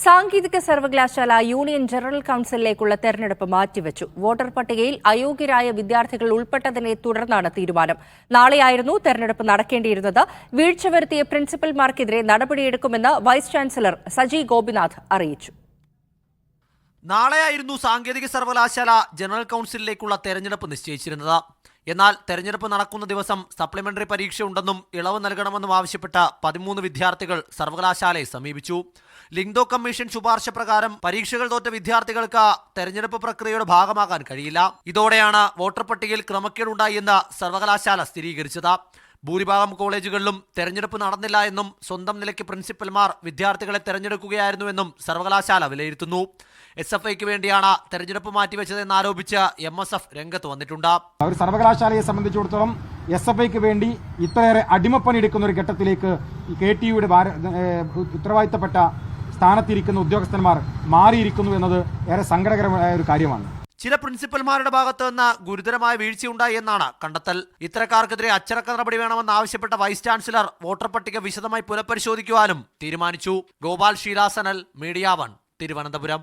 സാങ്കേതിക സർവകലാശാല union general കൌൺസിലിലേക്കുള്ള തെരഞ്ഞെടുപ്പ് മാറ്റിവെച്ചു. വോട്ടർ പട്ടികയിൽ അയോഗ്യരായ വിദ്യാർത്ഥികൾ ഉൾപ്പെട്ടതിനെ തുടർന്നാണ് തീരുമാനം. നാളെയായിരുന്നു തെരഞ്ഞെടുപ്പ് നടക്കേണ്ടിയിരുന്നത്. വീഴ്ച വരുത്തിയ പ്രിൻസിപ്പൽമാർക്കെതിരെ നടപടിയെടുക്കുമെന്ന് വൈസ് ചാൻസലർ സജി ഗോപിനാഥ് അറിയിച്ചു. നാളെയായിരുന്നു സാങ്കേതിക സർവകലാശാല ജനറൽ കൌൺസിലിലേക്കുള്ള തെരഞ്ഞെടുപ്പ് നിശ്ചയിച്ചിരുന്നത്. എന്നാൽ തെരഞ്ഞെടുപ്പ് നടക്കുന്ന ദിവസം സപ്ലിമെന്ററി പരീക്ഷയുണ്ടെന്നും ഇളവ് നൽകണമെന്നും ആവശ്യപ്പെട്ട 13 വിദ്യാർത്ഥികൾ സർവകലാശാലയെ സമീപിച്ചു. ലിങ്ഡോ കമ്മീഷൻ ശുപാർശ പ്രകാരം പരീക്ഷകൾ തോറ്റ വിദ്യാർത്ഥികൾക്ക് തെരഞ്ഞെടുപ്പ് പ്രക്രിയയുടെ ഭാഗമാകാൻ കഴിയില്ല. ഇതോടെയാണ് വോട്ടർ പട്ടികയിൽ ക്രമക്കേടുണ്ടായി എന്ന് സർവകലാശാല സ്ഥിരീകരിച്ചത്. ഭൂരിഭാഗം കോളേജുകളിലും തെരഞ്ഞെടുപ്പ് നടന്നില്ല എന്നും സ്വന്തം നിലയ്ക്ക് പ്രിൻസിപ്പൽമാർ വിദ്യാർത്ഥികളെ തെരഞ്ഞെടുക്കുകയായിരുന്നുവെന്നും സർവകലാശാല വിലയിരുത്തുന്നു. SFIക്ക് വേണ്ടിയാണ് തെരഞ്ഞെടുപ്പ് മാറ്റിവെച്ചതെന്ന് ആരോപിച്ച് MSF രംഗത്ത് വന്നിട്ടുണ്ട്. ഒരു സർവകലാശാലയെ സംബന്ധിച്ചിടത്തോളം SFIക്ക് വേണ്ടി ഇത്രയേറെ അടിമപ്പണിയെടുക്കുന്ന ഒരു ഘട്ടത്തിലേക്ക് KTUയുടെ ഉത്തരവാദിത്തപ്പെട്ട സ്ഥാനത്തിരിക്കുന്ന ഉദ്യോഗസ്ഥന്മാർ മാറിയിരിക്കുന്നു എന്നത് ഏറെ സങ്കടകരമായ ഒരു കാര്യമാണ്. ചില പ്രിൻസിപ്പൽമാരുടെ ഭാഗത്ത് നിന്ന് ഗുരുതരമായ വീഴ്ചയുണ്ടായി എന്നാണ് കണ്ടെത്തൽ. ഇത്തരക്കാർക്കെതിരെ അച്ചടക്ക നടപടി വേണമെന്ന് ആവശ്യപ്പെട്ട വൈസ് ചാൻസലർ വോട്ടർ പട്ടിക വിശദമായി പുനഃപരിശോധിക്കുവാനും തീരുമാനിച്ചു. ഗോപാൽ ഷീലാസനൽ, മീഡിയ 1, തിരുവനന്തപുരം.